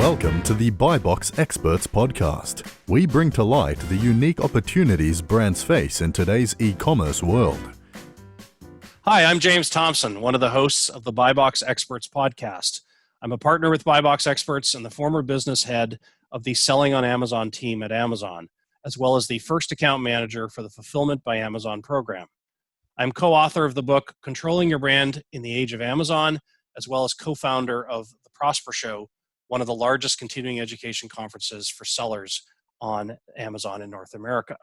Welcome to the BuyBox Experts podcast. We bring to light the unique opportunities brands face in today's e-commerce world. Hi, I'm James Thompson, one of the hosts of the BuyBox Experts podcast. I'm a partner with BuyBox Experts and the former business head of the Selling on Amazon team at Amazon, as well as the first account manager for the Fulfillment by Amazon program. I'm co-author of the book, Controlling Your Brand in the Age of Amazon, as well as co-founder of the Prosper Show, one of the largest continuing education conferences for sellers on Amazon in North America.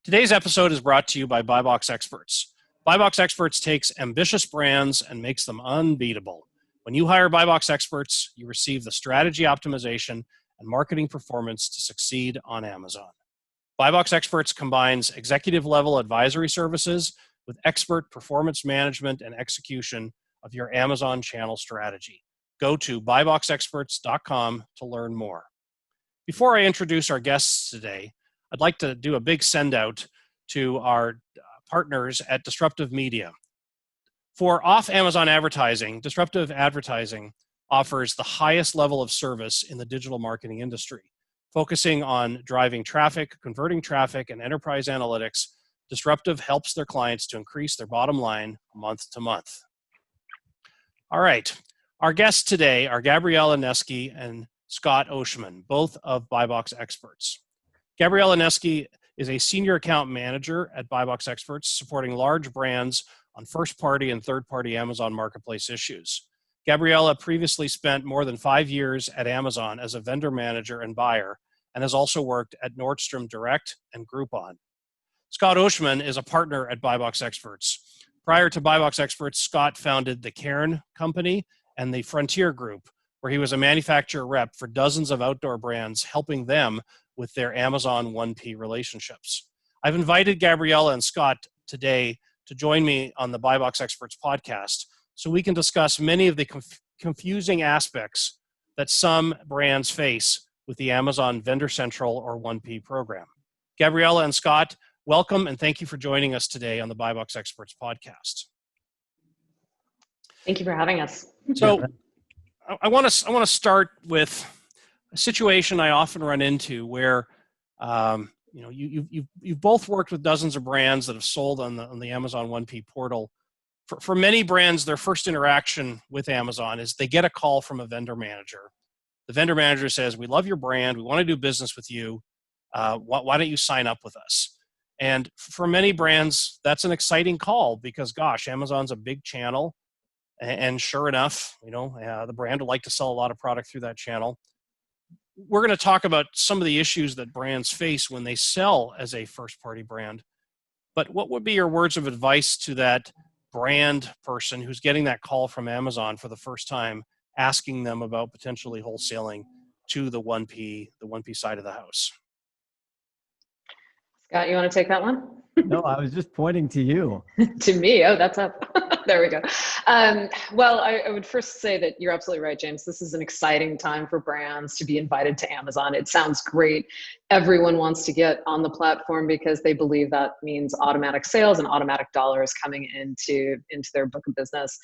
Today's episode is brought to you by BuyBox Experts. BuyBox Experts takes ambitious brands and makes them unbeatable. When you hire BuyBox Experts, you receive the strategy optimization and marketing performance to succeed on Amazon. BuyBox Experts combines executive-level advisory services with expert performance management and execution of your Amazon channel strategy. Go to buyboxexperts.com to learn more. Before I introduce our guests today, I'd like to do a big send out to our partners at Disruptive Media. For off-Amazon advertising, Disruptive Advertising offers the highest level of service in the digital marketing industry. Focusing on driving traffic, converting traffic, and enterprise analytics, Disruptive helps their clients to increase their bottom line month to month. All right. Our guests today are Gabriella Neski and Scott Oshman, both of BuyBox Experts. Gabriella Neski is a senior account manager at BuyBox Experts, supporting large brands on first-party and third-party Amazon Marketplace issues. Gabriella previously spent more than 5 years at Amazon as a vendor manager and buyer, and has also worked at Nordstrom Direct and Groupon. Scott Oshman is a partner at BuyBox Experts. Prior to BuyBox Experts, Scott founded the Cairn Company and the Frontier Group, where he was a manufacturer rep for dozens of outdoor brands, helping them with their Amazon 1P relationships. I've invited Gabriella and Scott today to join me on the BuyBox Experts podcast so we can discuss many of the confusing aspects that some brands face with the Amazon Vendor Central or 1P program. Gabriella and Scott, welcome and thank you for joining us today on the BuyBox Experts podcast. Thank you for having us. So I want to start with a situation I often run into where you've both worked with dozens of brands that have sold on the Amazon 1P portal. For many brands, their first interaction with Amazon is they get a call from a vendor manager. The vendor manager says, "We love your brand. We want to do business with you. Why don't you sign up with us?" And for many brands, that's an exciting call because, gosh, Amazon's a big channel. And sure enough, the brand would like to sell a lot of product through that channel. We're going to talk about some of the issues that brands face when they sell as a first-party brand. But what would be your words of advice to that brand person who's getting that call from Amazon for the first time, asking them about potentially wholesaling to the 1P side of the house? Scott, you want to take that one? No, I was just pointing to you. To me? Oh, that's up. There we go. Well, I would first say that you're absolutely right, James. This is an exciting time for brands to be invited to Amazon. It sounds great. Everyone wants to get on the platform because they believe that means automatic sales and automatic dollars coming into their book of business.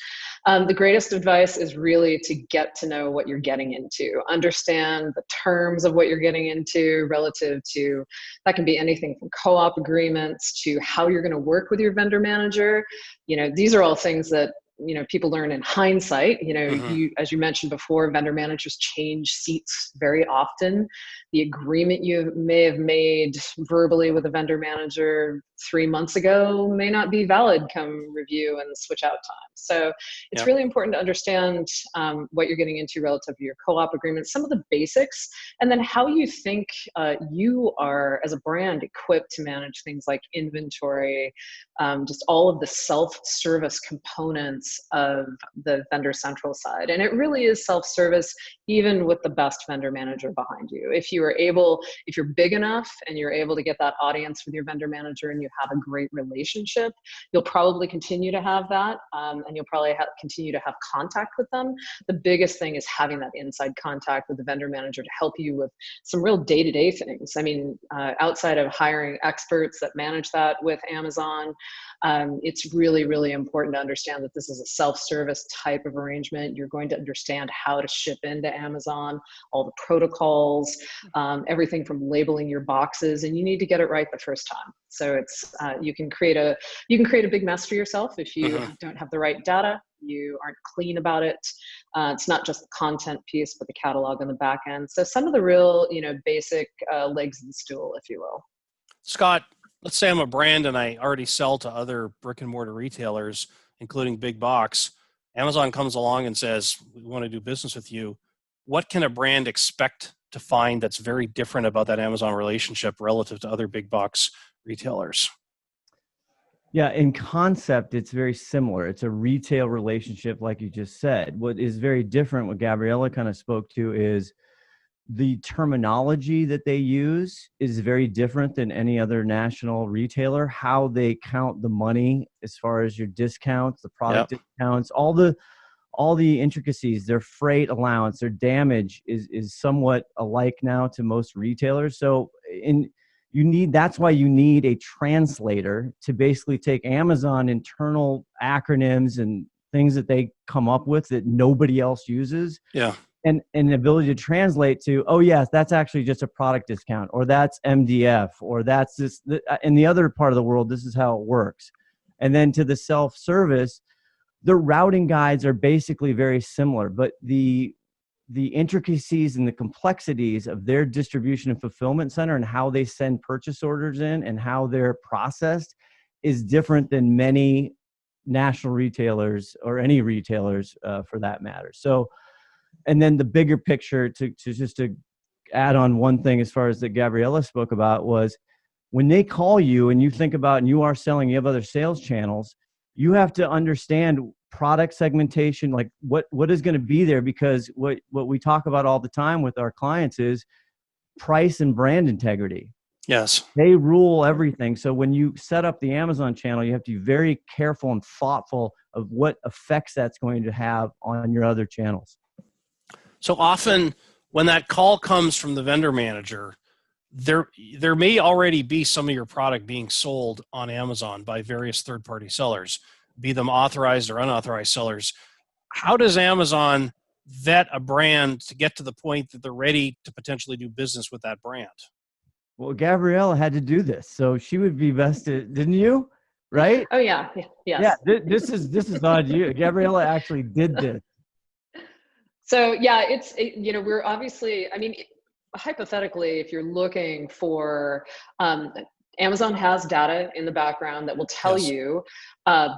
The greatest advice is really to get to know what you're getting into. Understand the terms of what you're getting into relative to, that can be anything from co-op agreements to how you're going to work with your vendor manager. These are all things that people learn in hindsight. As you mentioned before, vendor managers change seats very often. The agreement you may have made verbally with a vendor manager 3 months ago may not be valid come review and switch out time. So it's really important to understand what you're getting into relative to your co-op agreements, some of the basics, and then how you think you are as a brand equipped to manage things like inventory, just all of the self-service components of the vendor central side. And it really is self-service, even with the best vendor manager behind you. If you're big enough and you're able to get that audience with your vendor manager and you have a great relationship, you'll probably continue to have that, and you'll probably continue to have contact with them. The biggest thing is having that inside contact with the vendor manager to help you with some real day-to-day things. I mean, outside of hiring experts that manage that with Amazon, it's really, really important to understand that this is is a self-service type of arrangement. You're going to understand how to ship into Amazon, all the protocols, everything from labeling your boxes, and you need to get it right the first time. So it's you can create a big mess for yourself if you don't have the right data, you aren't clean about it. It's not just the content piece, but the catalog on the back end. So some of the real, basic legs of the stool, if you will. Scott, let's say I'm a brand and I already sell to other brick and mortar retailers, including big box. Amazon comes along and says, we want to do business with you. What can a brand expect to find that's very different about that Amazon relationship relative to other big box retailers? Yeah, in concept, it's very similar. It's a retail relationship, like you just said. What is very different, what Gabriella kind of spoke to, is the terminology that they use is very different than any other national retailer. How they count the money as far as your discounts, the product discounts, all the intricacies, their freight allowance, their damage is somewhat alike now to most retailers. So that's why you need a translator to basically take Amazon internal acronyms and things that they come up with that nobody else uses. Yeah. And the ability to translate to, oh yes, that's actually just a product discount, or that's MDF, or that's this. In the other part of the world, this is how it works. And then to the self-service, the routing guides are basically very similar, but the intricacies and the complexities of their distribution and fulfillment center and how they send purchase orders in and how they're processed is different than many national retailers or any retailers for that matter. So, and then the bigger picture to add on one thing as far as that Gabriella spoke about was when they call you and you think about and you are selling, you have other sales channels, you have to understand product segmentation, like what is going to be there, because what we talk about all the time with our clients is price and brand integrity. Yes. They rule everything. So when you set up the Amazon channel, you have to be very careful and thoughtful of what effects that's going to have on your other channels. So often when that call comes from the vendor manager, there may already be some of your product being sold on Amazon by various third-party sellers, be them authorized or unauthorized sellers. How does Amazon vet a brand to get to the point that they're ready to potentially do business with that brand? Well, Gabriella had to do this, so she would be best to, didn't you? Right? Oh yeah. Yes. Yeah. This is on you. Gabriella actually did this. So yeah, we're obviously, hypothetically, if you're looking for, Amazon has data in the background that will tell you,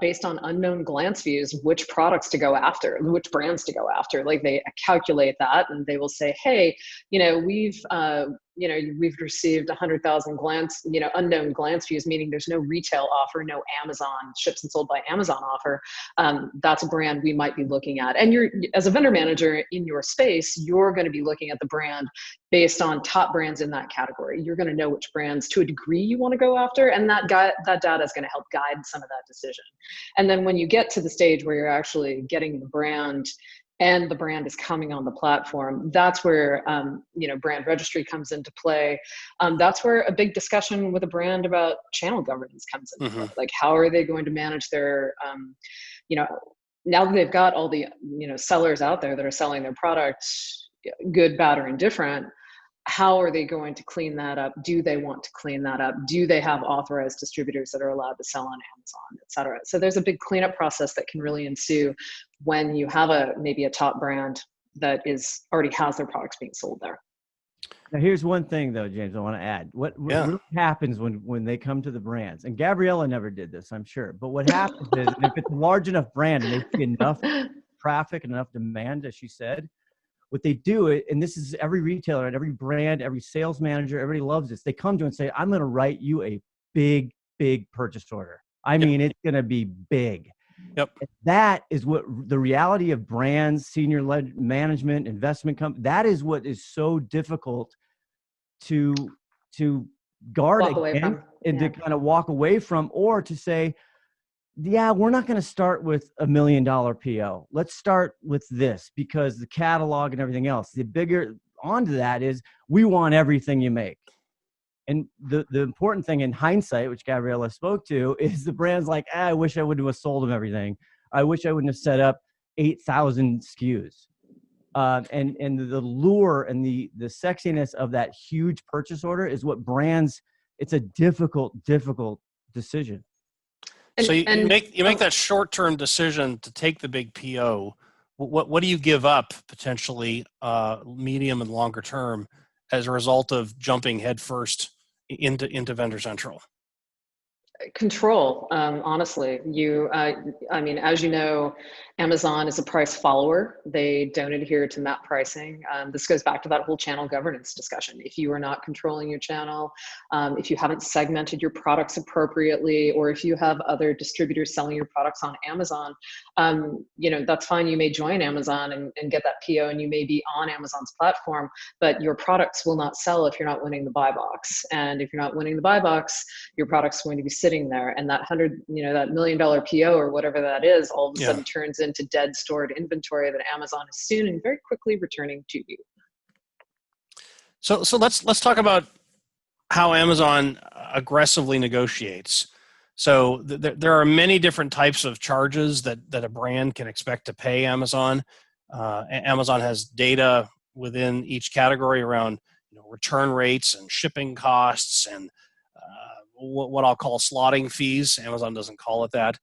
based on unknown glance views, which products to go after, which brands to go after. Like they calculate that and they will say, hey, we've received 100,000 unknown glance views, meaning there's no retail offer, no Amazon ships and sold by Amazon offer. That's a brand we might be looking at. And you're, as a vendor manager in your space, you're going to be looking at the brand based on top brands in that category. You're going to know which brands to a degree you want to go after. And that data is going to help guide some of that decision. And then when you get to the stage where you're actually getting the brand and the brand is coming on the platform, that's where brand registry comes into play. That's where a big discussion with a brand about channel governance comes into play. Like, how are they going to manage their, now that they've got all the sellers out there that are selling their products, good, bad, or indifferent, how are they going to clean that up? Do they want to clean that up? Do they have authorized distributors that are allowed to sell on Amazon, et cetera? So there's a big cleanup process that can really ensue when you have maybe a top brand that already has their products being sold there. Now, here's one thing though, James, I want to add. What really happens when they come to the brands, and Gabriella never did this, I'm sure, but what happens is if it's a large enough brand and they see enough traffic and enough demand, as she said, what they do, and this is every retailer and every brand, every sales manager, everybody loves this. They come to and say, I'm going to write you a big, big purchase order. I mean, it's going to be big. Yep. That is what the reality of brands, senior management, investment company, that is what is so difficult to guard against and to kind of walk away from, or to say, yeah, we're not going to start with $1 million PO. Let's start with this because the catalog and everything else. The bigger onto that is we want everything you make. And the important thing in hindsight, which Gabriella spoke to, is the brand's like, I wish I would have sold them everything. I wish I wouldn't have set up 8,000 SKUs. And the lure and the sexiness of that huge purchase order is what brands, it's a difficult decision. So you make that short-term decision to take the big PO. What do you give up potentially, medium and longer term, as a result of jumping headfirst into Vendor Central? Control, honestly. I mean, as you know, Amazon is a price follower. They don't adhere to MAP pricing. This goes back to that whole channel governance discussion. If you are not controlling your channel, if you haven't segmented your products appropriately, or if you have other distributors selling your products on Amazon, that's fine. You may join Amazon and get that PO, and you may be on Amazon's platform, but your products will not sell if you're not winning the buy box. And if you're not winning the buy box, your product's going to be sitting there, and that that $1 million PO or whatever that is, all of a sudden turns into dead stored inventory that Amazon is soon and very quickly returning to you. So let's talk about how Amazon aggressively negotiates. So there are many different types of charges that a brand can expect to pay Amazon. Amazon has data within each category around return rates and shipping costs and what I'll call slotting fees. Amazon doesn't call it that.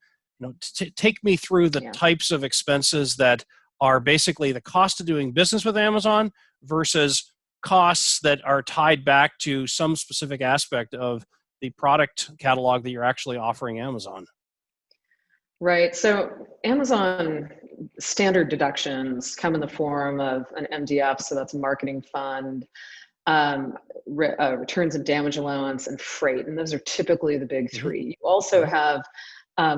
Take me through the types of expenses that are basically the cost of doing business with Amazon versus costs that are tied back to some specific aspect of the product catalog that you're actually offering Amazon. Right. So Amazon standard deductions come in the form of an MDF, so that's a marketing fund, returns and damage allowance, and freight. And those are typically the big three. You also have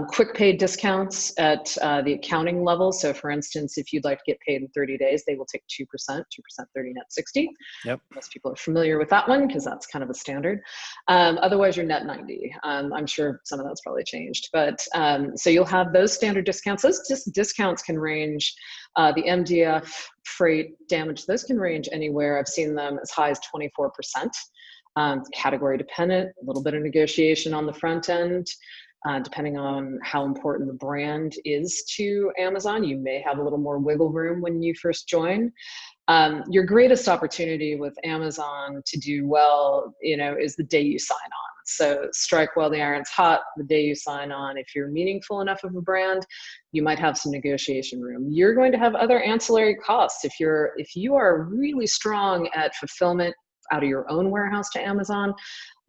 quick pay discounts at the accounting level. So for instance, if you'd like to get paid in 30 days, they will take 2%, 30 net 60. Yep. Most people are familiar with that one because that's kind of a standard. Otherwise, you're net 90. I'm sure some of that's probably changed. But so you'll have those standard discounts. Those discounts can range, the MDF, freight, damage, those can range anywhere. I've seen them as high as 24%. Category dependent, a little bit of negotiation on the front end. Depending on how important the brand is to Amazon, you may have a little more wiggle room when you first join. Your greatest opportunity with Amazon to do well, is the day you sign on. So strike while the iron's hot, the day you sign on. If you're meaningful enough of a brand, you might have some negotiation room. You're going to have other ancillary costs. If you are really strong at fulfillment out of your own warehouse to Amazon,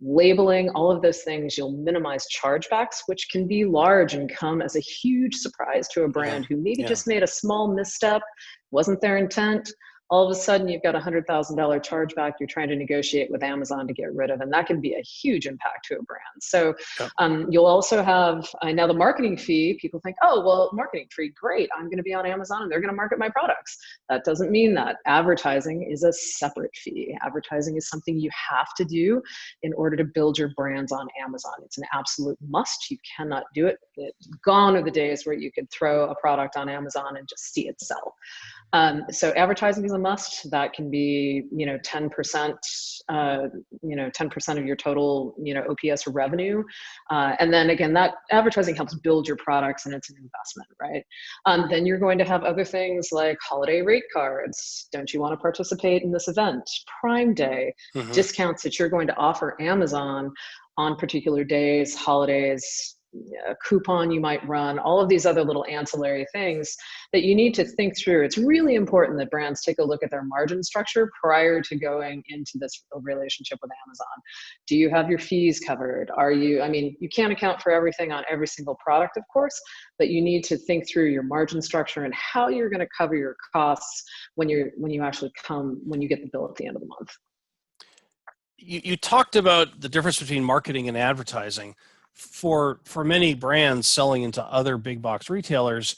labeling, all of those things, you'll minimize chargebacks, which can be large and come as a huge surprise to a brand who maybe just made a small misstep, wasn't their intent. All of a sudden, you've got a $100,000 chargeback you're trying to negotiate with Amazon to get rid of, and that can be a huge impact to a brand. So you'll also have, now the marketing fee, people think, oh, well, marketing fee, great, I'm going to be on Amazon and they're going to market my products. That doesn't mean that. Advertising is a separate fee. Advertising is something you have to do in order to build your brands on Amazon. It's an absolute must. You cannot do it. Gone are the days where you could throw a product on Amazon and just see it sell. So advertising is a must. That can be, 10%, 10% of your total, OPS revenue. And then again, that advertising helps build your products and it's an investment, right? Then you're going to have other things like holiday rate cards. Don't you want to participate in this event? Prime Day, discounts that you're going to offer Amazon on particular days, holidays, a coupon you might run, all of these other little ancillary things that you need to think through. It's really important that brands take a look at their margin structure prior to going into this relationship with Amazon. Do you have your fees covered? You can't account for everything on every single product, of course, but you need to think through your margin structure and how you're going to cover your costs when you get the bill at the end of the month. You talked about the difference between marketing and advertising. For many brands selling into other big box retailers,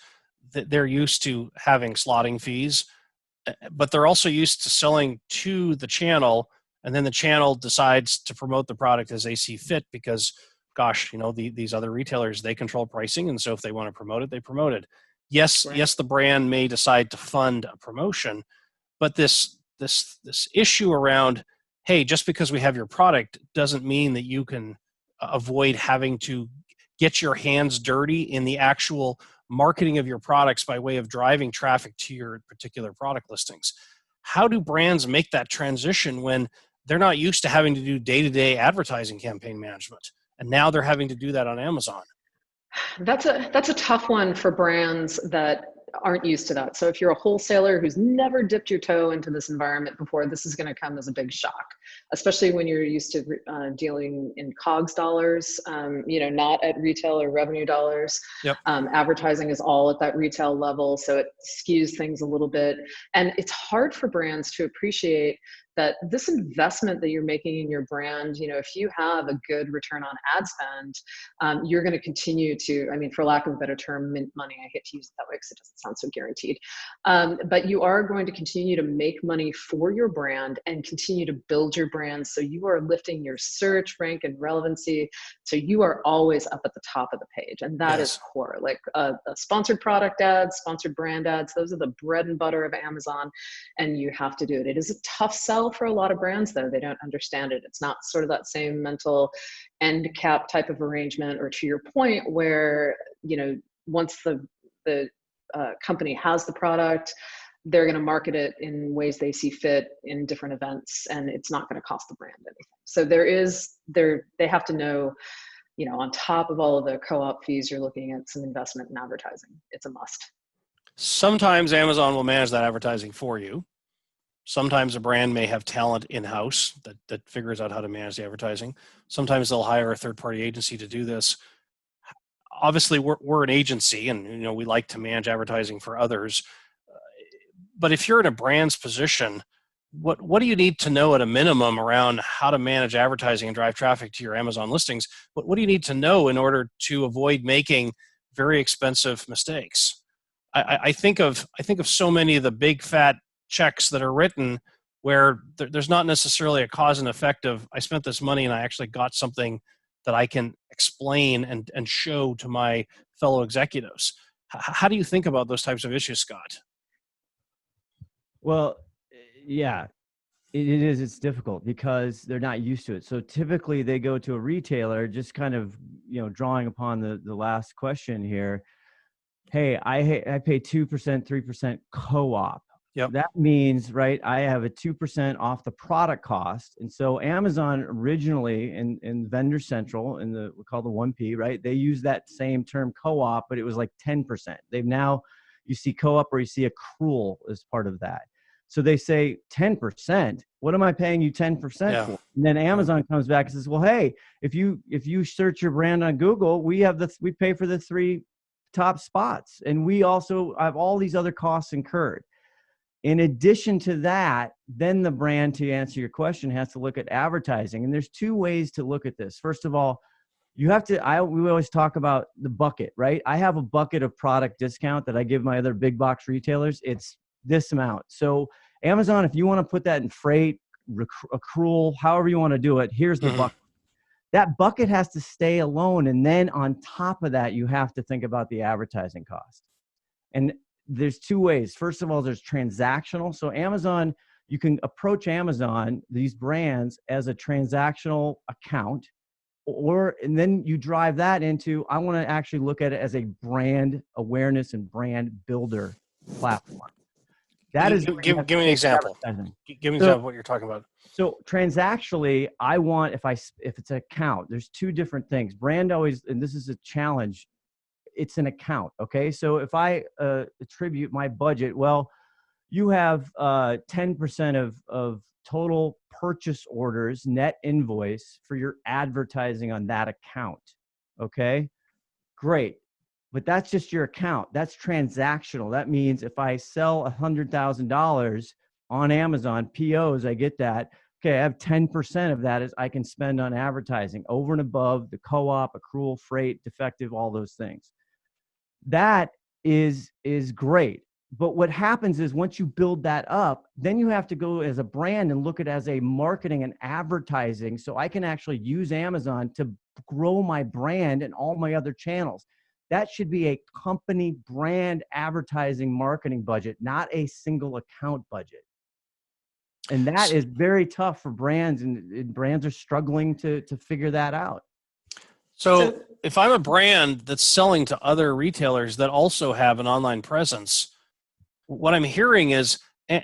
they're used to having slotting fees, but they're also used to selling to the channel, and then the channel decides to promote the product as they see fit because, gosh, these other retailers, they control pricing, and so if they want to promote it, they promote it. Yes, right. Yes, the brand may decide to fund a promotion, but this issue around, hey, just because we have your product doesn't mean that you can avoid having to get your hands dirty in the actual marketing of your products by way of driving traffic to your particular product listings. How do brands make that transition when they're not used to having to do day-to-day advertising campaign management, and now they're having to do that on Amazon? That's a tough one for brands that aren't used to that. So if you're a wholesaler who's never dipped your toe into this environment before, this is going to come as a big shock, especially when you're used to dealing in COGS dollars, not at retail or revenue dollars. Yep. Advertising is all at that retail level, so it skews things a little bit. And it's hard for brands to appreciate that this investment that you're making in your brand, if you have a good return on ad spend, you're going to continue to, for lack of a better term, mint money. I hate to use it that way because it doesn't sound so guaranteed. But you are going to continue to make money for your brand and continue to build your brand. So you are lifting your search rank and relevancy. So you are always up at the top of the page. And that is core. Like sponsored product ads, sponsored brand ads, those are the bread and butter of Amazon. And you have to do it. It is a tough sell for a lot of brands, though. They don't understand it. It's not sort of that same mental end cap type of arrangement, or to your point, where once the company has the product, they're going to market it in ways they see fit in different events, and it's not going to cost the brand anything. So they have to know, on top of all of the co-op fees, you're looking at some investment in advertising. It's a must. Sometimes Amazon will manage that advertising for you. Sometimes a brand may have talent in-house that figures out how to manage the advertising. Sometimes they'll hire a third-party agency to do this. Obviously, we're an agency, and we like to manage advertising for others. But if you're in a brand's position, what do you need to know at a minimum around how to manage advertising and drive traffic to your Amazon listings? What do you need to know in order to avoid making very expensive mistakes? I think of so many of the big fat checks that are written where there's not necessarily a cause and effect of, I spent this money and I actually got something that I can explain and show to my fellow executives. How do you think about those types of issues, Scott? Well, yeah, it's difficult because they're not used to it. So typically they go to a retailer, just kind of, drawing upon the last question here. Hey, I pay 2%, 3% co-op. Yep. That means, right, I have a 2% off the product cost. And so Amazon originally in Vendor Central, we call the 1P, right, they use that same term co-op, but it was like 10%. They've now, you see co-op or you see accrual as part of that. So they say 10%, what am I paying you 10% for? And then Amazon comes back and says, well, hey, if you search your brand on Google, we pay for the 3 top spots. And we also have all these other costs incurred. In addition to that, then the brand, to answer your question, has to look at advertising. And there's 2 ways to look at this. First of all, we always talk about the bucket, right? I have a bucket of product discount that I give my other big box retailers. It's this amount. So Amazon, if you want to put that in freight, accrual, however you want to do it, here's the bucket. That bucket has to stay alone. And then on top of that, you have to think about the advertising cost. And there's 2 ways. First of all, there's transactional. So Amazon, you can approach Amazon, these brands, as a transactional account, and then you drive that into, I want to actually look at it as a brand awareness and brand builder platform. That is, give me an example. Give me an example of what you're talking about. So transactionally, I want, if it's an account, there's 2 different things. Brand always, and this is a challenge, it's an account. Okay. So if I attribute my budget, well, you have 10% of total purchase orders, net invoice for your advertising on that account. Okay, great. But that's just your account. That's transactional. That means if I sell $100,000 on Amazon POs, I get that. Okay, I have 10% of that is I can spend on advertising over and above the co-op, accrual, freight, defective, all those things. That is great. But what happens is once you build that up, then you have to go as a brand and look at it as a marketing and advertising. So I can actually use Amazon to grow my brand and all my other channels. That should be a company brand advertising marketing budget, not a single account budget. And that is very tough for brands, and brands are struggling to figure that out. So if I'm a brand that's selling to other retailers that also have an online presence, what I'm hearing is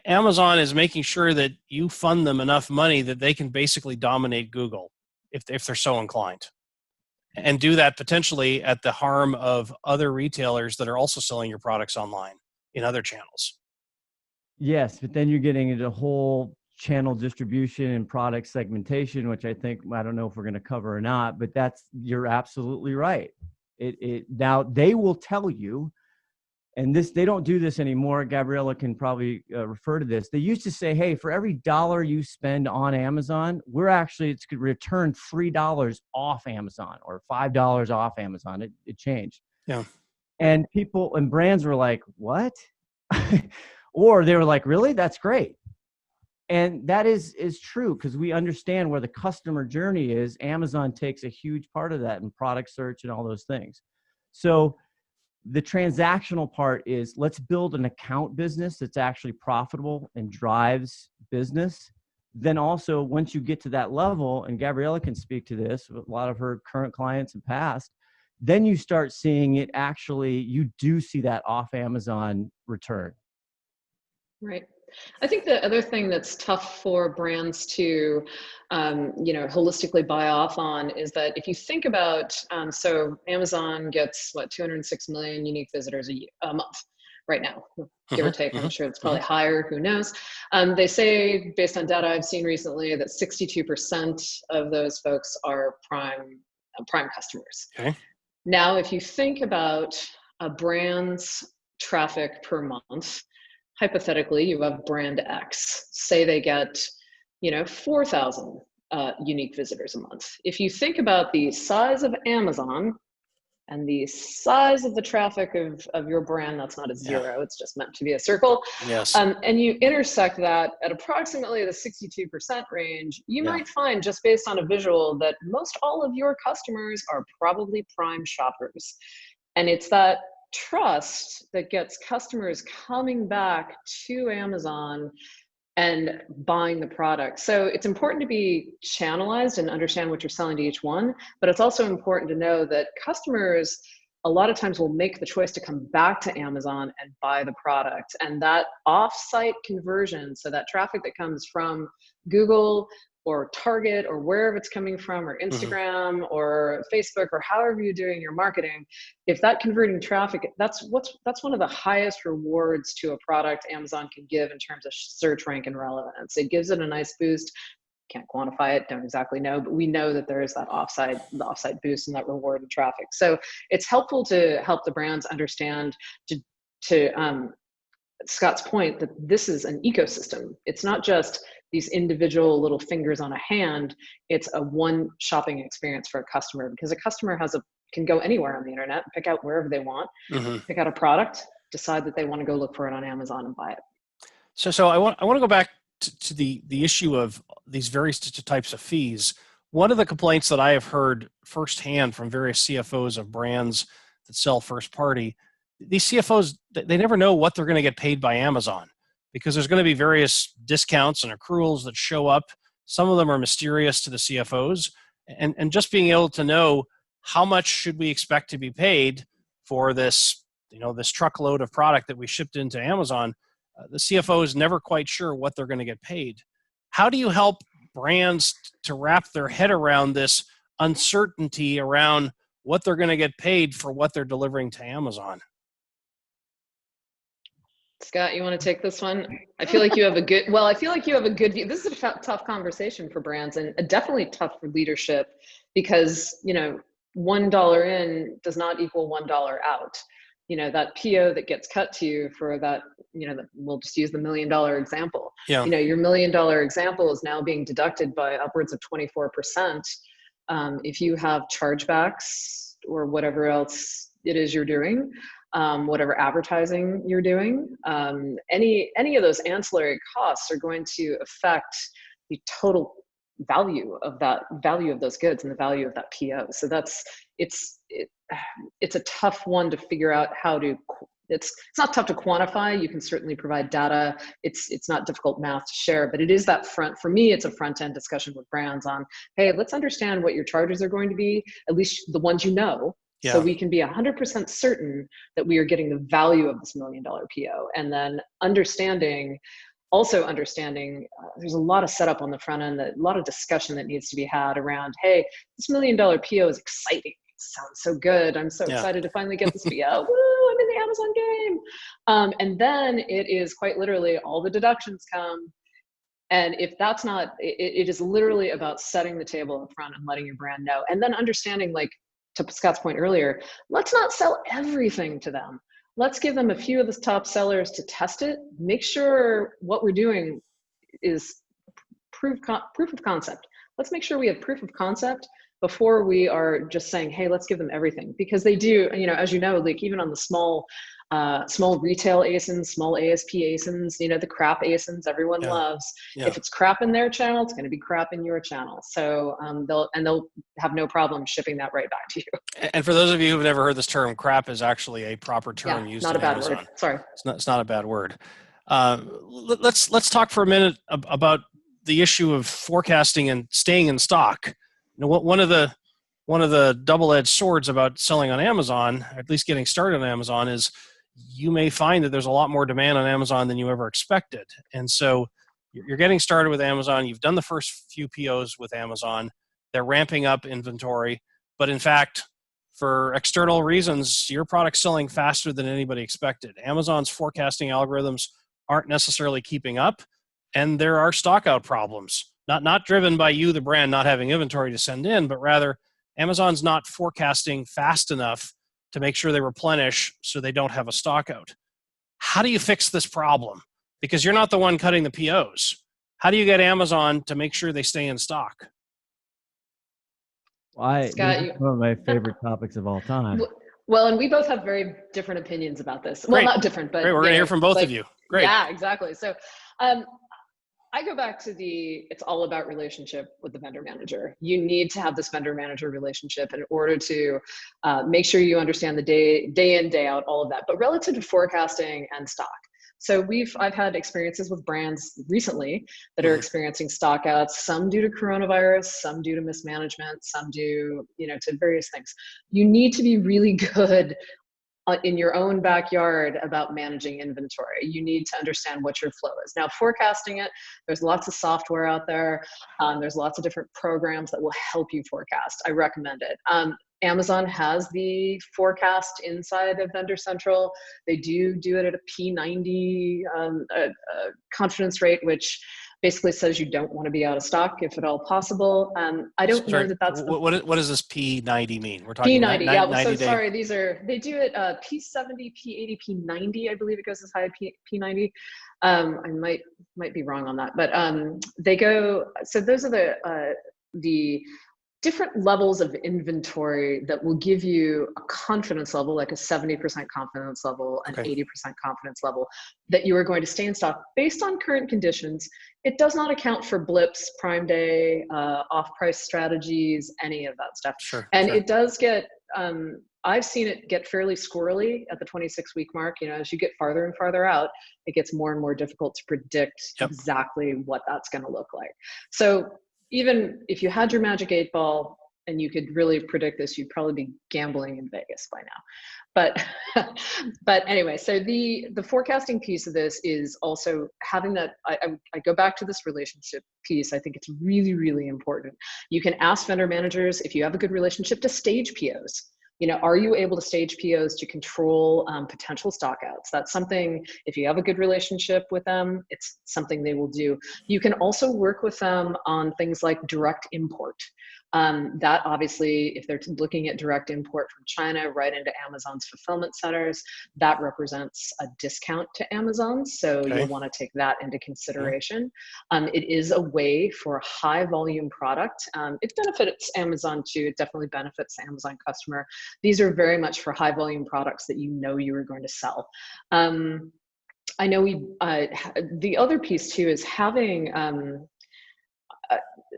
Amazon is making sure that you fund them enough money that they can basically dominate Google if they're so inclined, and do that potentially at the harm of other retailers that are also selling your products online in other channels. Yes, but then you're getting into whole channel distribution and product segmentation, which I don't know if we're going to cover or not, but you're absolutely right. Now they will tell you, and they don't do this anymore. Gabriella can probably refer to this. They used to say, hey, for every $1 you spend on Amazon, it's going to return $3 off Amazon or $5 off Amazon. It changed. Yeah. And people and brands were like, what? Or they were like, really? That's great. And that is true, because we understand where the customer journey is. Amazon takes a huge part of that in product search and all those things. So the transactional part is, let's build an account business that's actually profitable and drives business. Then also, once you get to that level, and Gabriella can speak to this with a lot of her current clients and past, then you start seeing it you do see that off Amazon return. Right. I think the other thing that's tough for brands to, holistically buy off on is that if you think about, so Amazon gets 206 million unique visitors a month right now, give or take. I'm sure it's probably higher, who knows. They say, based on data I've seen recently, that 62% of those folks are prime customers. Okay. Now, if you think about a brand's traffic per month, hypothetically, you have brand X. Say they get, 4,000 unique visitors a month. If you think about the size of Amazon and the size of the traffic of your brand, that's not a zero, it's just meant to be a circle. Yes. And you intersect that at approximately the 62% range, you might find, just based on a visual, that most all of your customers are probably prime shoppers. And it's that trust that gets customers coming back to Amazon and buying the product. So it's important to be channelized and understand what you're selling to each one, but it's also important to know that customers a lot of times will make the choice to come back to Amazon and buy the product. And that off-site conversion, so that traffic that comes from Google or Target or wherever it's coming from, or Instagram or Facebook, or however you're doing your marketing, if that converting traffic, that's one of the highest rewards to a product Amazon can give in terms of search rank and relevance. It gives it a nice boost. Can't quantify it, don't exactly know, but we know that there is that offsite boost and that reward in traffic. So it's helpful to help the brands understand, to Scott's point, that this is an ecosystem. It's not just these individual little fingers on a hand. It's a one shopping experience for a customer, because a customer can go anywhere on the internet, pick out wherever they want, pick out a product, decide that they want to go look for it on Amazon and buy it. So I want to go back to the issue of these various types of fees. One of the complaints that I have heard firsthand from various CFOs of brands that sell first party, these CFOs, they never know what they're going to get paid by Amazon, because there's going to be various discounts and accruals that show up. Some of them are mysterious to the CFOs, and just being able to know how much should we expect to be paid for this, this truckload of product that we shipped into Amazon. The CFO is never quite sure what they're going to get paid. How do you help brands to wrap their head around this uncertainty around what they're going to get paid for what they're delivering to Amazon? Scott, you want to take this one? I feel like you have a good view. This is a tough conversation for brands, and definitely tough for leadership, because, $1 in does not equal $1 out. That PO that gets cut to you for that, we'll just use the $1 million example. Yeah. Your $1 million example is now being deducted by upwards of 24%. If you have chargebacks or whatever else it is you're doing, whatever advertising you're doing, any of those ancillary costs are going to affect the total value of those goods and the value of that PO. So it's a tough one to figure out how to it's not tough to quantify. You can certainly provide data. It's not difficult math to share, but it is that for me, it's a front end discussion with brands on, hey, let's understand what your charges are going to be, at least the ones you know, so we can be 100% certain that we are getting the value of this $1 million PO. And then understanding, there's a lot of setup on the front end, a lot of discussion that needs to be had around, hey, this $1 million PO is exciting. It sounds so good. I'm so excited to finally get this PO. Woo, I'm in the Amazon game. And then it is quite literally all the deductions come. And if that's not, it is literally about setting the table up front and letting your brand know. And then understanding, like to Scott's point earlier, let's not sell everything to them. Let's give them a few of the top sellers to test it. Make sure what we're doing is proof of concept. Let's make sure we have proof of concept before we are just saying, hey, let's give them everything. Because they do, as you know, like even on the small retail ASINs, small ASP ASINs, the crap ASINs everyone loves. If it's crap in their channel, it's going to be crap in your channel. So they'll have no problem shipping that right back to you. And for those of you who've never heard this term, crap is actually a proper term used not in a bad Amazon. word. Sorry. It's not a bad word. Let's talk for a minute about the issue of forecasting and staying in stock. One of the double-edged swords about selling on Amazon, or at least getting started on Amazon, is you may find that there's a lot more demand on Amazon than you ever expected. And so you're getting started with Amazon. You've done the first few POs with Amazon. They're ramping up inventory. But in fact, for external reasons, your product's selling faster than anybody expected. Amazon's forecasting algorithms aren't necessarily keeping up, and there are stockout problems. Not driven by you, the brand, not having inventory to send in, but rather Amazon's not forecasting fast enough to make sure they replenish so they don't have a stockout. How do you fix this problem? Because you're not the one cutting the POs. How do you get Amazon to make sure they stay in stock? Scott, this is one of my favorite topics of all time. Well, and we both have very different opinions about this. Great. Well, not different, but great. We're going to hear from both of you. Great. Yeah, exactly. So I go back to it's all about relationship with the vendor manager. You need to have this vendor manager relationship in order to make sure you understand the day in, day out, all of that. But relative to forecasting and stock. So I've had experiences with brands recently that are experiencing stockouts, some due to coronavirus, some due to mismanagement, some due, to various things. You need to be really good in your own backyard about managing inventory. You need to understand what your flow is. Now, forecasting it, there's lots of software out there. There's lots of different programs that will help you forecast. I recommend it. Amazon has the forecast inside of Vendor Central. They do it at a P90 confidence rate, which basically says you don't want to be out of stock if at all possible. I don't know that that's what does this P90 mean? We're talking P90. Yeah. Well, so day. sorry. They do it P70, P80, P90. I believe it goes as high as P90. I might be wrong on that, but they go. So those are the different levels of inventory that will give you a confidence level, like a 70% confidence level, an 80% confidence level, that you are going to stay in stock based on current conditions. It does not account for blips, Prime Day, off-price strategies, any of that stuff. And it does get, I've seen it get fairly squirrely at the 26-week mark. As you get farther and farther out, it gets more and more difficult to predict exactly what that's going to look like. So even if you had your magic 8-ball and you could really predict this, you'd probably be gambling in Vegas by now. But anyway, so the forecasting piece of this is also having that. I go back to this relationship piece. I think it's really, really important. You can ask vendor managers, if you have a good relationship, to stage POs. Are you able to stage POs to control potential stockouts? That's something, if you have a good relationship with them, it's something they will do. You can also work with them on things like direct import. That obviously, if they're looking at direct import from China right into Amazon's fulfillment centers, that represents a discount to Amazon. So you'll want to take that into consideration. It is a way for a high volume product. It benefits Amazon too. It definitely benefits the Amazon customer. These are very much for high volume products that you are going to sell. I know the other piece too is having,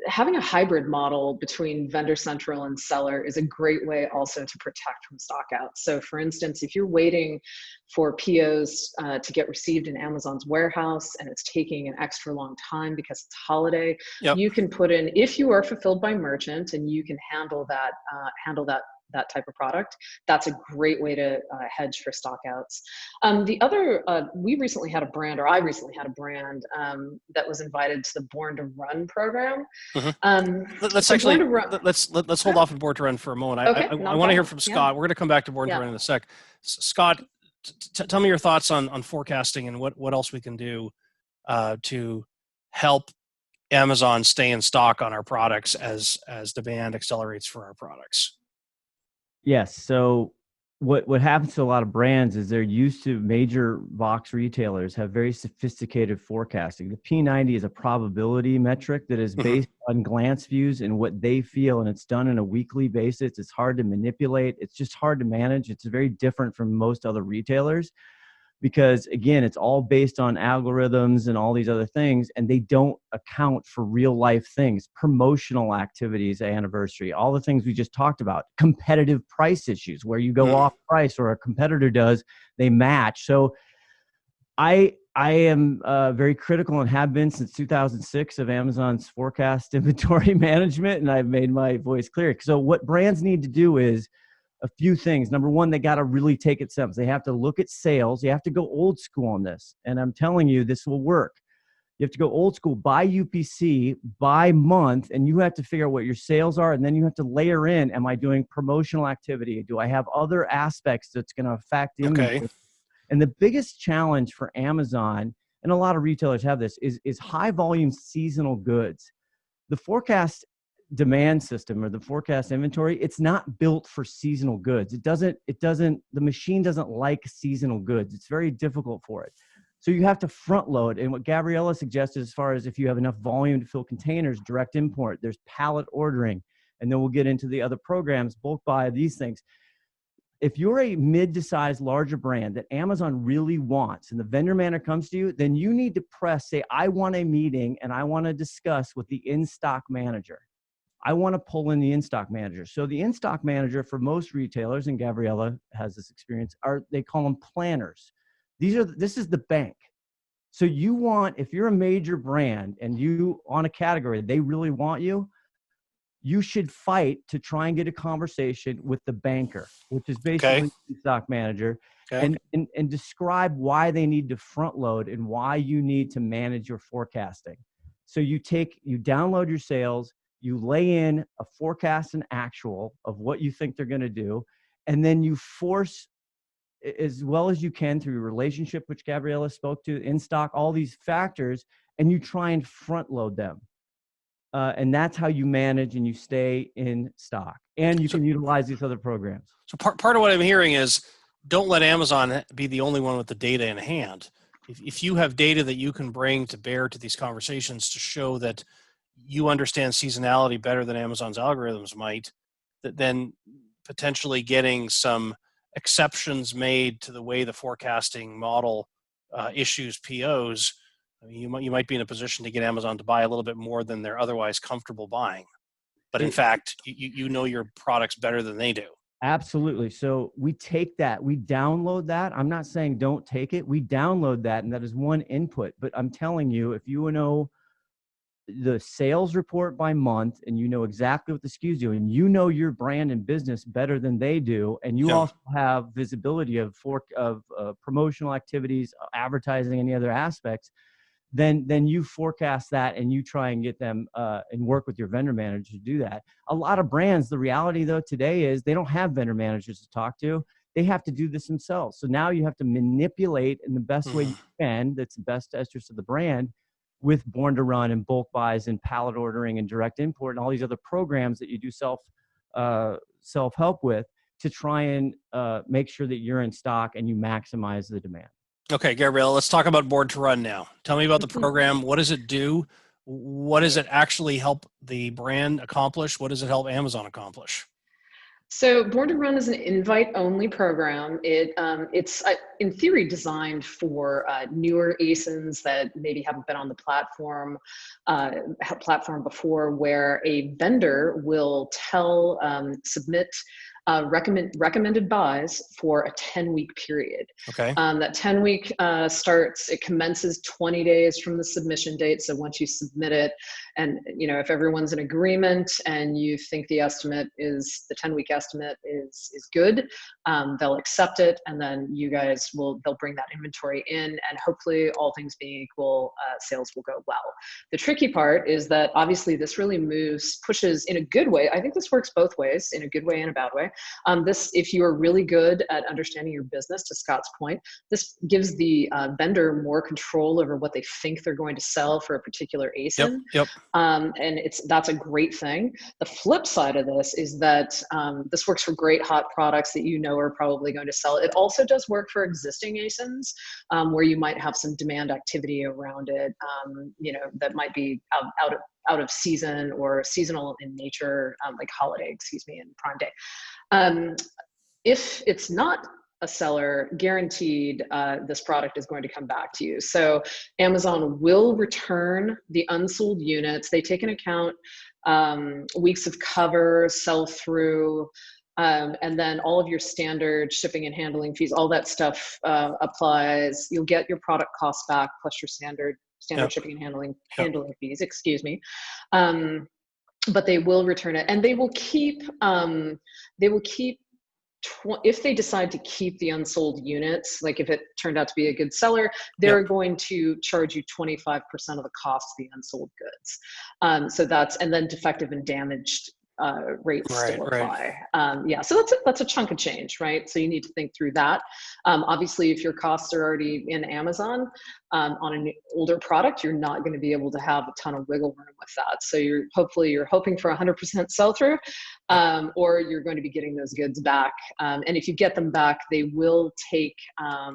having a hybrid model between vendor central and seller is a great way also to protect from stock out. So for instance, if you're waiting for POs to get received in Amazon's warehouse and it's taking an extra long time because it's holiday, Yep. you can put in, if you are fulfilled by merchant and you can handle that type of product, that's a great way to hedge for stockouts. The other, we recently had a brand, or I recently had a brand that was invited to the Born to Run program. Let's so actually let's hold Yeah. off on Born to Run for a moment. Okay, I want to hear from Scott. Yeah. We're going to come back to Born to Run in a sec. Scott, tell me your thoughts on forecasting and what else we can do to help Amazon stay in stock on our products as demand accelerates for our products. Yes. So what happens to a lot of brands is they're used to major box retailers have very sophisticated forecasting. The P90 is a probability metric that is based on glance views and what they feel, and it's done on a weekly basis. It's hard to manipulate. It's just hard to manage. It's very different from most other retailers because, again, it's all based on algorithms and all these other things, and they don't account for real life things, promotional activities, anniversary, all the things we just talked about, competitive price issues where you go off price or a competitor does, they match. So I am very critical and have been since 2006 of Amazon's forecast inventory management, and I've made my voice clear. So what brands need to do is a few things. Number one, they got to really take it simple. They have to look at sales. You have to go old school on this. And I'm telling you, this will work. You have to go old school by UPC, by month, and you have to figure out what your sales are. And then you have to layer in, am I doing promotional activity? Do I have other aspects that's going to affect inventory? Okay. And the biggest challenge for Amazon, and a lot of retailers have this, is high volume seasonal goods. The forecast demand system or the forecast inventory, it's not built for seasonal goods. The machine doesn't like seasonal goods. It's very difficult for it. So you have to front load. And what Gabriella suggested, as far as if you have enough volume to fill containers, direct import, there's pallet ordering, and then we'll get into the other programs, bulk buy, these things. If you're a mid to size larger brand that Amazon really wants and the vendor manager comes to you, then you need to say, I want a meeting and I want to discuss with the in-stock manager. I want to pull in the in-stock manager. So the in-stock manager for most retailers, and Gabriella has this experience, they call them planners. This is the bank. So you want, if you're a major brand and you on a category, they really want you, you should fight to try and get a conversation with the banker, which is basically the stock manager, and describe why they need to front load and why you need to manage your forecasting. So you download your sales, you lay in a forecast and actual of what you think they're going to do, and then you force as well as you can through your relationship, which Gabriella spoke to, in stock, all these factors, and you try and front load them. And that's how you manage and you stay in stock. And you can utilize these other programs. So part of what I'm hearing is don't let Amazon be the only one with the data in hand. If you have data that you can bring to bear to these conversations to show that you understand seasonality better than Amazon's algorithms might, then potentially getting some exceptions made to the way the forecasting model issues POs, you might be in a position to get Amazon to buy a little bit more than they're otherwise comfortable buying. But in fact, you know your products better than they do. Absolutely. So we take that, we download that. I'm not saying don't take it. We download that, and that is one input. But I'm telling you, if you know the sales report by month and you know exactly what the SKUs do, and you know your brand and business better than they do, and you also have visibility of promotional activities, advertising, any other aspects, then you forecast that and you try and get them and work with your vendor manager to do that. A lot of brands, the reality though today is they don't have vendor managers to talk to. They have to do this themselves. So now you have to manipulate in the best way you can, that's the best interest of the brand, with Born to Run and bulk buys and pallet ordering and direct import and all these other programs that you do self-help with to try and make sure that you're in stock and you maximize the demand. Okay, Gabrielle, let's talk about Born to Run now. Tell me about the program. What does it do? What does it actually help the brand accomplish? What does it help Amazon accomplish? So Born to Run is an invite-only program. It's in theory designed for newer ASINs that maybe haven't been on the platform before, where a vendor will submit recommended buys for a 10-week period. Okay. That 10-week it commences 20 days from the submission date. So once you submit it, and if everyone's in agreement and you think the 10-week estimate is good, they'll accept it, and then they'll bring that inventory in, and hopefully, all things being equal, sales will go well. The tricky part is that obviously this really pushes in a good way. I think this works both ways, in a good way and a bad way. If you are really good at understanding your business, to Scott's point, this gives the vendor more control over what they think they're going to sell for a particular ASIN. Yep. And that's a great thing. The flip side of this is that this works for great hot products that are probably going to sell. It also does work for existing ASINs where you might have some demand activity around it, that might be out of season or seasonal in nature, like holiday, and Prime Day. If it's not a seller, guaranteed this product is going to come back to you. So Amazon will return the unsold units. They take into account weeks of cover, sell-through, and then all of your standard shipping and handling fees, all that stuff applies. You'll get your product costs back plus your standard shipping and handling fees, but they will return it, and they will keep if they decide to keep the unsold units, like if it turned out to be a good seller, they're going to charge you 25% of the cost of the unsold goods. And then defective and damaged rates still apply. So that's a chunk of change, right? So you need to think through that. Obviously, if your costs are already in Amazon on an older product, you're not going to be able to have a ton of wiggle room with that. So you're hoping for 100% sell-through, or you're going to be getting those goods back. And if you get them back, they will take a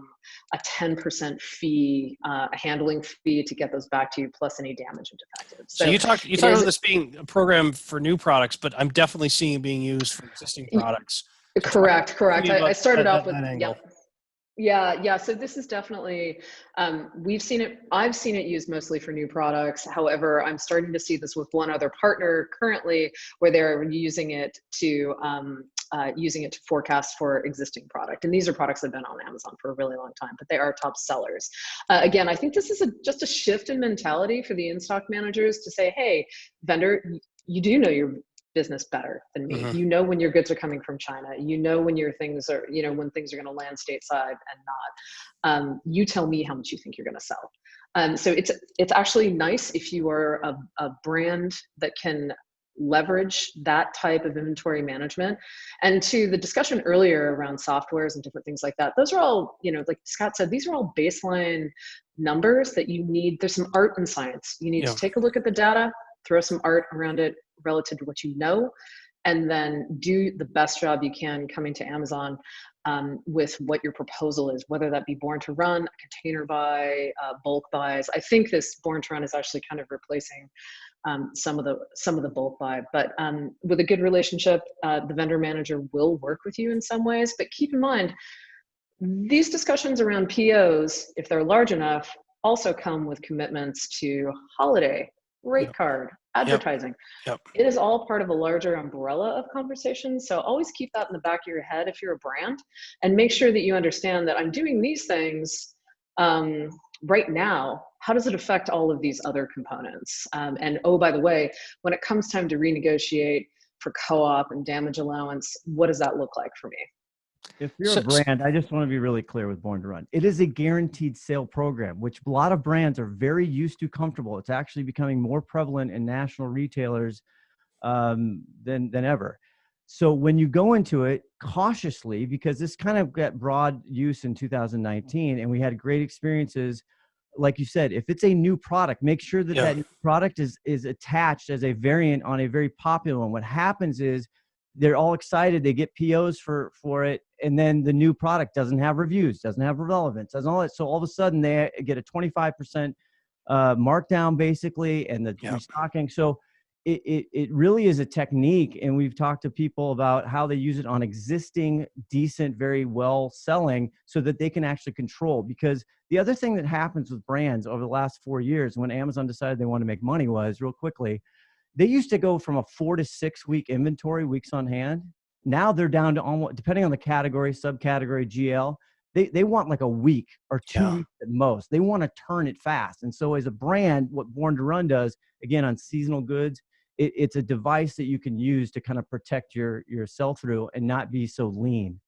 10% fee, a handling fee to get those back to you, plus any damage and defective. So you talked about this being a program for new products, but I'm definitely seeing it being used for existing products. Correct. I started off with Yeah. So this is definitely, I've seen it used mostly for new products. However, I'm starting to see this with one other partner currently, where they're using it to forecast for existing product. And these are products that have been on Amazon for a really long time, but they are top sellers. Again, I think this is just a shift in mentality for the in-stock managers to say, hey, vendor, you do know your business better than me. Mm-hmm. You know when your goods are coming from China. You know when when things are going to land stateside and not. You tell me how much you think you're going to sell. So it's actually nice if you are a brand that can leverage that type of inventory management. And to the discussion earlier around softwares and different things like that, those are all, like Scott said, these are all baseline numbers that you need. There's some art and science. You need to take a look at the data, throw some art around it relative to what you know, and then do the best job you can coming to Amazon with what your proposal is, whether that be Born to Run, a container buy, bulk buys. I think this Born to Run is actually kind of replacing some of the bulk buy, but with a good relationship, the vendor manager will work with you in some ways. But keep in mind, these discussions around POs, if they're large enough, also come with commitments to holiday, rate card, advertising. It is all part of a larger umbrella of conversations. So always keep that in the back of your head if you're a brand, and make sure that you understand that I'm doing these things right now. How does it affect all of these other components? And oh, by the way, when it comes time to renegotiate for co-op and damage allowance, what does that look like for me? If you're a brand, I just want to be really clear with Born to Run. It is a guaranteed sale program, which a lot of brands are very used to, comfortable. It's actually becoming more prevalent in national retailers than ever. So when you go into it cautiously, because this kind of got broad use in 2019, and we had great experiences. Like you said, if it's a new product, make sure that that new product is attached as a variant on a very popular one. What happens is they're all excited. They get POs for it. And then the new product doesn't have reviews, doesn't have relevance, doesn't all that. So all of a sudden they get a 25% markdown basically, and the restocking. So it really is a technique. And we've talked to people about how they use it on existing, decent, very well selling, so that they can actually control. Because the other thing that happens with brands over the last 4 years, when Amazon decided they want to make money, was real quickly, they used to go from a 4 to 6 week inventory, weeks on hand. Now they're down to almost, depending on the category, subcategory, GL, they want like a week or 2 weeks at most. They want to turn it fast. And so as a brand, what Born to Run does, again, on seasonal goods, it's a device that you can use to kind of protect your sell-through and not be so lean.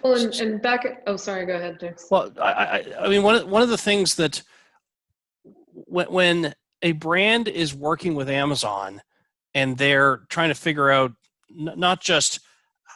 Well, and back, oh, sorry, go ahead, James. Well, I mean, one of the things that when a brand is working with Amazon and they're trying to figure out not just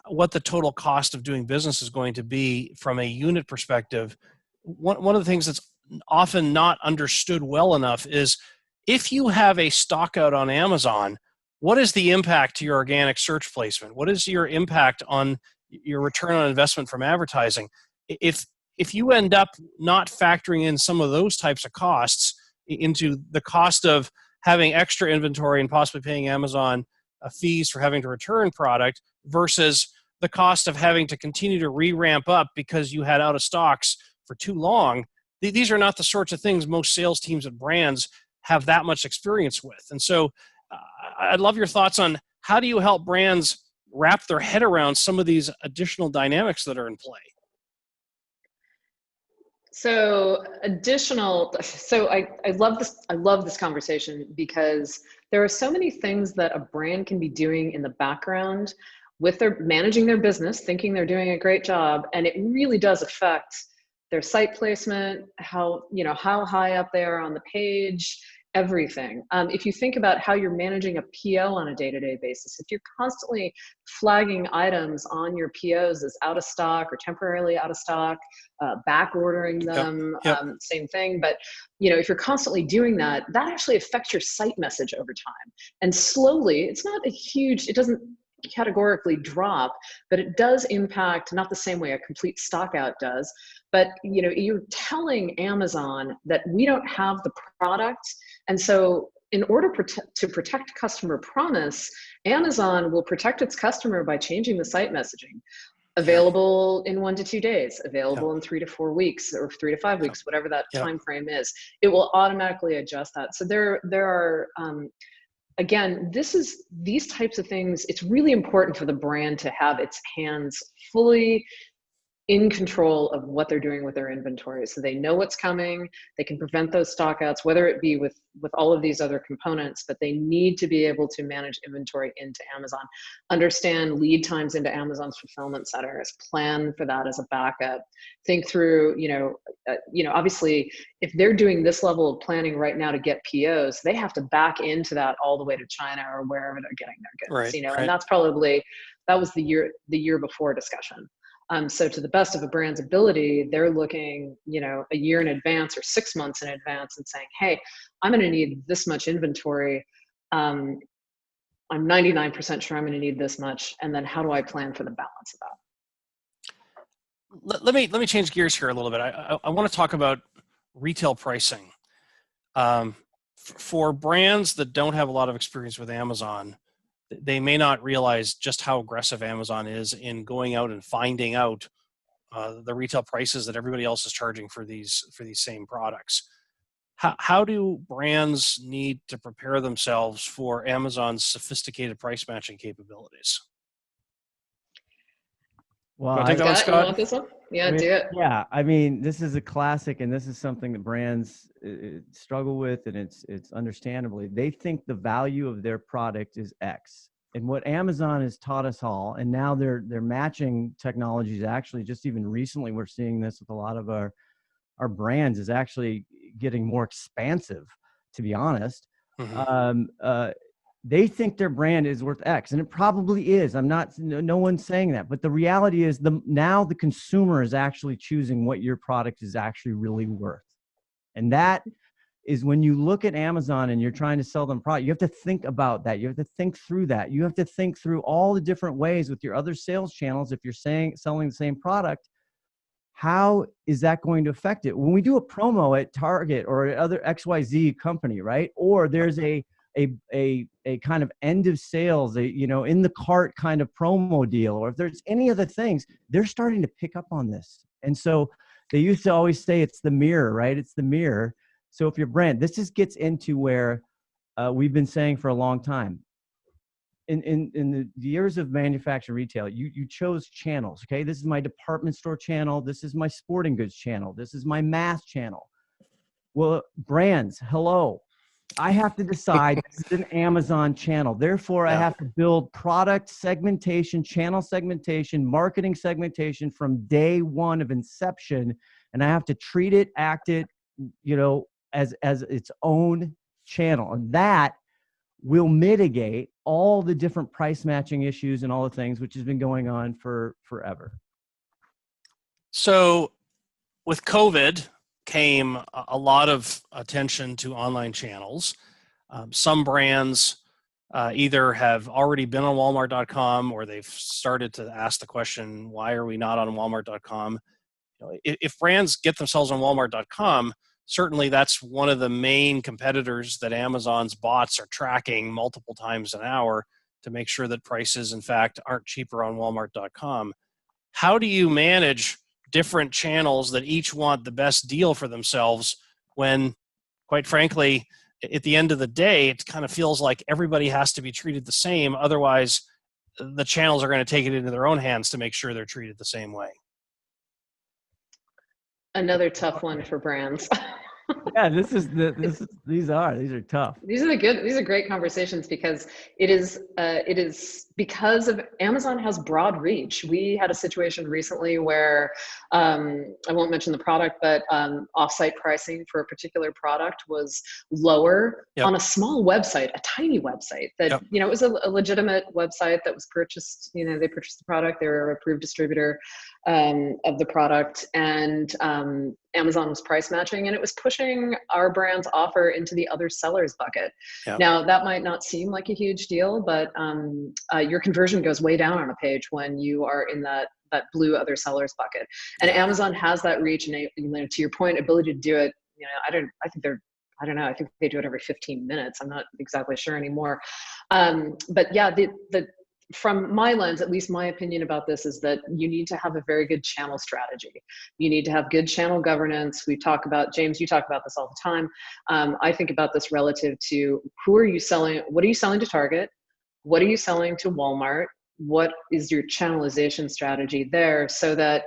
what the total cost of doing business is going to be from a unit perspective, one of the things that's often not understood well enough is, if you have a stock out on Amazon, what is the impact to your organic search placement? What is your impact on your return on investment from advertising? If you end up not factoring in some of those types of costs into the cost of having extra inventory and possibly paying Amazon fees for having to return product versus the cost of having to continue to re-ramp up because you had out of stocks for too long, these are not the sorts of things most sales teams at brands have that much experience with. And so I'd love your thoughts on, how do you help brands wrap their head around some of these additional dynamics that are in play? So I love this. I love this conversation because there are so many things that a brand can be doing in the background with their managing their business, thinking they're doing a great job. And it really does affect their site placement, how high up they are on the page, everything. If you think about how you're managing a PO on a day-to-day basis, if you're constantly flagging items on your POs as out of stock or temporarily out of stock, back ordering them, same thing. But if you're constantly doing that, that actually affects your site message over time. And slowly, it's not a huge, it doesn't categorically drop, but it does impact, not the same way a complete stock out does, but you're telling Amazon that we don't have the product. And so in order to protect customer promise, Amazon will protect its customer by changing the site messaging. Available in 1 to 2 days, available in 3 to 4 weeks, or 3 to 5 weeks, whatever that time frame is. It will automatically adjust that. So there are again, these types of things, it's really important for the brand to have its hands fully in control of what they're doing with their inventory. So they know what's coming, they can prevent those stockouts, whether it be with all of these other components, but they need to be able to manage inventory into Amazon, understand lead times into Amazon's fulfillment centers, plan for that as a backup, think through, obviously if they're doing this level of planning right now to get POs, they have to back into that all the way to China or wherever they're getting their goods, and that's probably, that was the year before discussion. So to the best of a brand's ability, they're looking, a year in advance or 6 months in advance and saying, hey, I'm going to need this much inventory. I'm 99% sure I'm going to need this much. And then how do I plan for the balance of that? Let me change gears here a little bit. I want to talk about retail pricing. For brands that don't have a lot of experience with Amazon, they may not realize just how aggressive Amazon is in going out and finding out the retail prices that everybody else is charging for these same products. How do brands need to prepare themselves for Amazon's sophisticated price matching capabilities? Well, I think that one, Scott? You want this one? Yeah, do it. Yeah, I mean, this is a classic, and this is something that brands struggle with, and it's understandably. They think the value of their product is X. And what Amazon has taught us all, and now their matching technologies, actually, just even recently, we're seeing this with a lot of our brands, is actually getting more expansive, to be honest. Mm-hmm. They think their brand is worth X, and it probably is. No one's saying that, but the reality is now the consumer is actually choosing what your product is actually really worth. And that is when you look at Amazon and you're trying to sell them product, you have to think about that. You have to think through that. You have to think through all the different ways with your other sales channels. If you're selling the same product, how is that going to affect it? When we do a promo at Target or other XYZ company, right? Or there's a a kind of end of sales, in the cart kind of promo deal, or if there's any other things, they're starting to pick up on this. And so they used to always say it's the mirror, right? It's the mirror. So if your brand, this just gets into where we've been saying for a long time. In the years of manufacturing retail, you chose channels. Okay, this is my department store channel. This is my sporting goods channel. This is my mass channel. Well, brands, hello. I have to decide this is an Amazon channel. Therefore, I have to build product segmentation, channel segmentation, marketing segmentation from day one of inception, and I have to treat it, act it, as its own channel, and that will mitigate all the different price matching issues and all the things which has been going on for forever. So with COVID came a lot of attention to online channels. Some brands either have already been on Walmart.com or they've started to ask the question, why are we not on Walmart.com? If brands get themselves on Walmart.com, certainly that's one of the main competitors that Amazon's bots are tracking multiple times an hour to make sure that prices, in fact, aren't cheaper on Walmart.com. How do you manage different channels that each want the best deal for themselves when, quite frankly, at the end of the day, it kind of feels like everybody has to be treated the same. Otherwise, the channels are going to take it into their own hands to make sure they're treated the same way. Another tough one for brands. Yeah, these are tough. These are great conversations because it is because of Amazon has broad reach. We had a situation recently where I won't mention the product, but offsite pricing for a particular product was lower on a small website, a tiny website that it was a legitimate website that was purchased. They purchased the product. They were an approved distributor of the product, and Amazon was price matching, and it was pushing our brand's offer into the other sellers bucket. Yep. Now, that might not seem like a huge deal, but your conversion goes way down on a page when you are in that blue other sellers bucket. And Amazon has that reach, and to your point, ability to do it. I think they do it every 15 minutes. I'm not exactly sure anymore. But yeah, from my lens, at least my opinion about this is that you need to have a very good channel strategy. You need to have good channel governance. James, you talk about this all the time. I think about this relative to who are you selling? What are you selling to Target? What are you selling to Walmart? What is your channelization strategy there, so that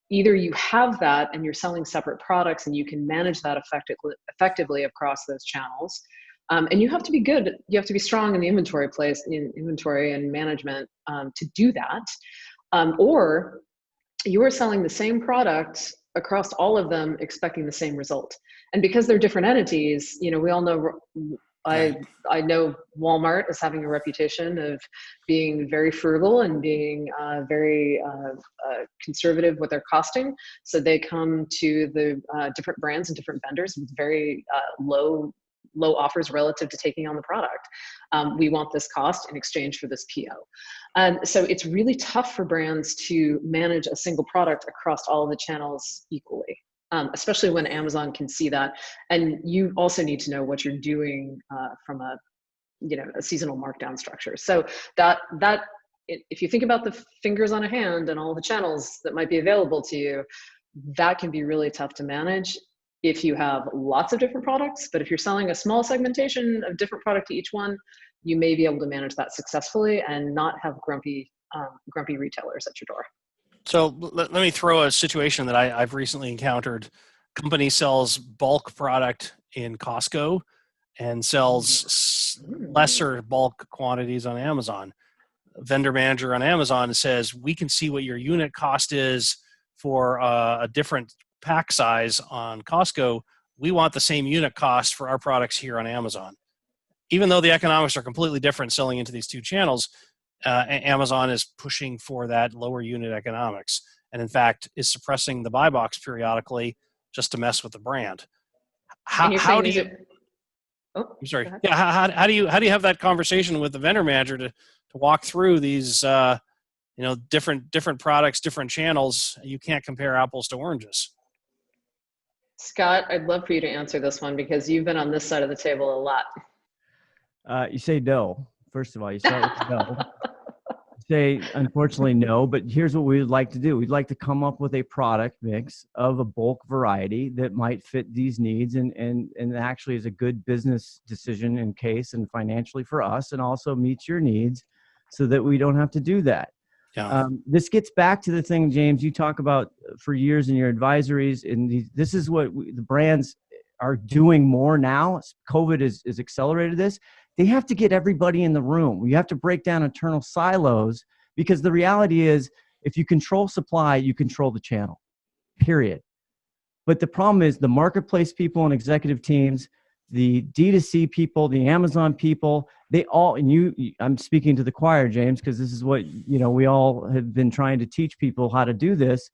either you have that and you're selling separate products and you can manage that effectively across those channels. And you have to be good. You have to be strong in the inventory and management to do that. Or you are selling the same product across all of them, expecting the same result. And because they're different entities, we all know. I know Walmart is having a reputation of being very frugal and being very conservative with their costing. So they come to the different brands and different vendors with very low offers relative to taking on the product. We want this cost in exchange for this PO. And so it's really tough for brands to manage a single product across all of the channels equally, especially when Amazon can see that. And you also need to know what you're doing from a seasonal markdown structure. So that if you think about the fingers on a hand and all the channels that might be available to you, that can be really tough to manage if you have lots of different products. But if you're selling a small segmentation of different product to each one, you may be able to manage that successfully and not have grumpy retailers at your door. So let me throw a situation that I've recently encountered. Company sells bulk product in Costco and sells lesser bulk quantities on Amazon. Vendor manager on Amazon says, we can see what your unit cost is for a different pack size on Costco. We want the same unit cost for our products here on Amazon. Even though the economics are completely different selling into these two channels, Amazon is pushing for that lower unit economics, and in fact is suppressing the buy box periodically just to mess with the brand. How do you? I'm sorry. Yeah. How do you have that conversation with the vendor manager to walk through these different products, different channels? You can't compare apples to oranges. Scott, I'd love for you to answer this one because you've been on this side of the table a lot. You say no. First of all, you start with no. Say, unfortunately, no, but here's what we would like to do. We'd like to come up with a product mix of a bulk variety that might fit these needs and actually is a good business decision in case and financially for us, and also meets your needs so that we don't have to do that. Yeah. This gets back to the thing, James, you talk about for years in your advisories, and this is what the brands are doing more now. COVID has accelerated this. They have to get everybody in the room. You have to break down internal silos, because the reality is if you control supply, you control the channel, period. But the problem is the marketplace people and executive teams, the D2C people, the Amazon people, they all, and I'm speaking to the choir, James, because this is what, we all have been trying to teach people how to do this.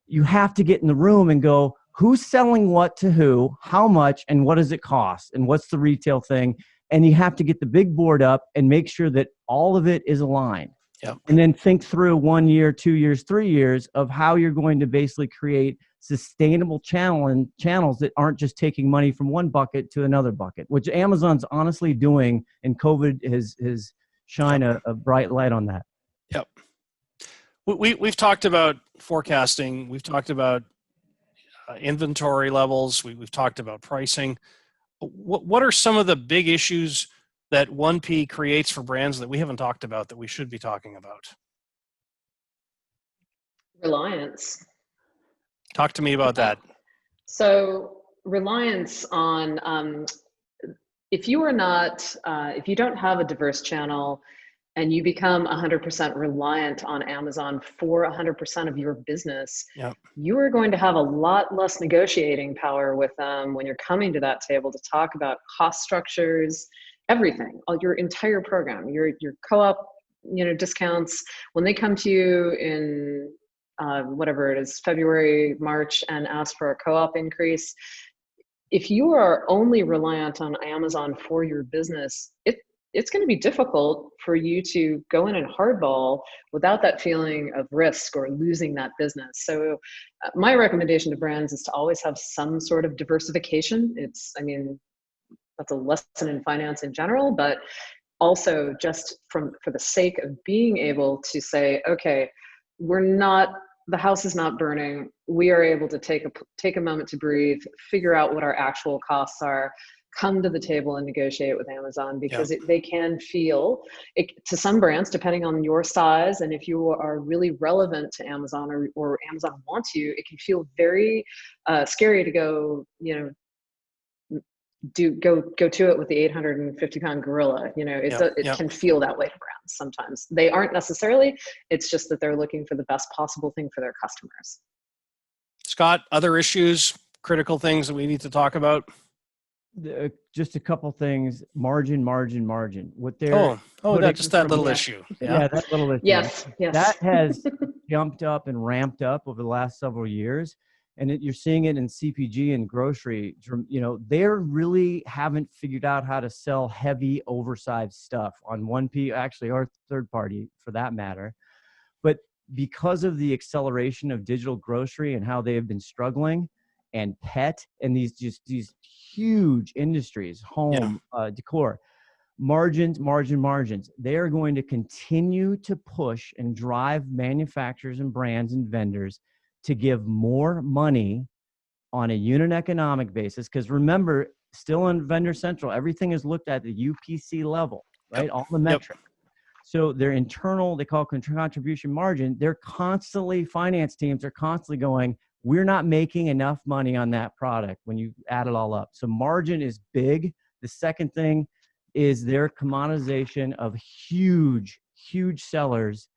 You have to get in the room and go, who's selling what to who, how much, and what does it cost, and what's the retail thing? And you have to get the big board up and make sure that all of it is aligned. Yep. And then think through 1 year, 2 years, 3 years of how you're going to basically create sustainable channels that aren't just taking money from one bucket to another bucket, which Amazon's honestly doing, and COVID has shined a bright light on that. Yep. We've talked about forecasting. We've talked about inventory levels. We've talked about pricing. What are some of the big issues that 1P creates for brands that we haven't talked about that we should be talking about? Reliance. Talk to me about that. So reliance on, if you don't have a diverse channel and you become 100% reliant on Amazon for 100% of your business, yep, you are going to have a lot less negotiating power with them when you're coming to that table to talk about cost structures, everything, your entire program, your co-op, discounts. When they come to you in whatever it is, February, March, and ask for a co-op increase, if you are only reliant on Amazon for your business, it's going to be difficult for you to go in and hardball without that feeling of risk or losing that business. So my recommendation to brands is to always have some sort of diversification. That's a lesson in finance in general, but also just for the sake of being able to say, okay, the house is not burning. We are able to take a moment to breathe, figure out what our actual costs are, come to the table and negotiate with Amazon, because they can feel it, to some brands, depending on your size, and if you are really relevant to Amazon or Amazon wants you, it can feel very scary to go, go to it with the 850-pound gorilla. It can feel that way to brands sometimes. They aren't necessarily. It's just that they're looking for the best possible thing for their customers. Scott, other issues, critical things that we need to talk about? Just a couple things. Margin. What they're that little issue. Yeah, that little issue. Yes. That has jumped up and ramped up over the last several years. And you're seeing it in CPG and grocery. They really haven't figured out how to sell heavy, oversized stuff on 1P, actually, or third party for that matter. But because of the acceleration of digital grocery and how they have been struggling, and pet, and these huge industries, home, decor, margins. They are going to continue to push and drive manufacturers and brands and vendors to give more money on a unit economic basis. Because remember, still in Vendor Central, everything is looked at the UPC level, right? All the metrics. So their internal, they call contribution margin, finance teams are constantly going, we're not making enough money on that product when you add it all up. So margin is big. The second thing is their commoditization of huge sellers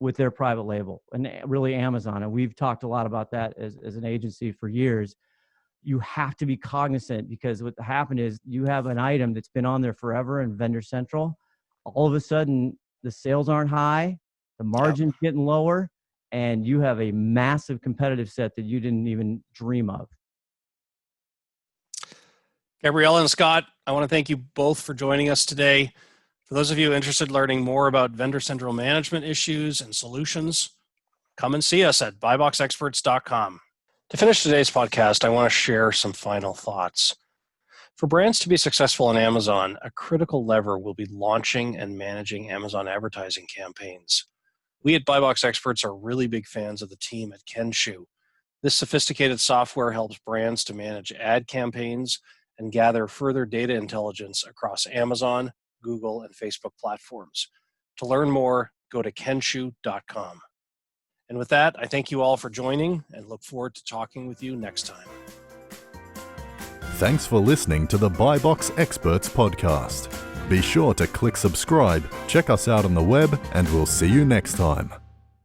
with their private label, and really Amazon. And we've talked a lot about that as an agency for years. You have to be cognizant, because what happened is you have an item that's been on there forever in Vendor Central. All of a sudden, the sales aren't high, the margin's getting lower, and you have a massive competitive set that you didn't even dream of. Gabriella and Scott, I want to thank you both for joining us today. For those of you interested in learning more about Vendor Central management issues and solutions, come and see us at buyboxexperts.com. To finish today's podcast, I want to share some final thoughts. For brands to be successful on Amazon, a critical lever will be launching and managing Amazon advertising campaigns. We at BuyBox Experts are really big fans of the team at Kenshu. This sophisticated software helps brands to manage ad campaigns and gather further data intelligence across Amazon, Google, and Facebook platforms. To learn more, go to kenshu.com. And with that, I thank you all for joining and look forward to talking with you next time. Thanks for listening to the BuyBox Experts podcast. Be sure to click subscribe, check us out on the web, and we'll see you next time.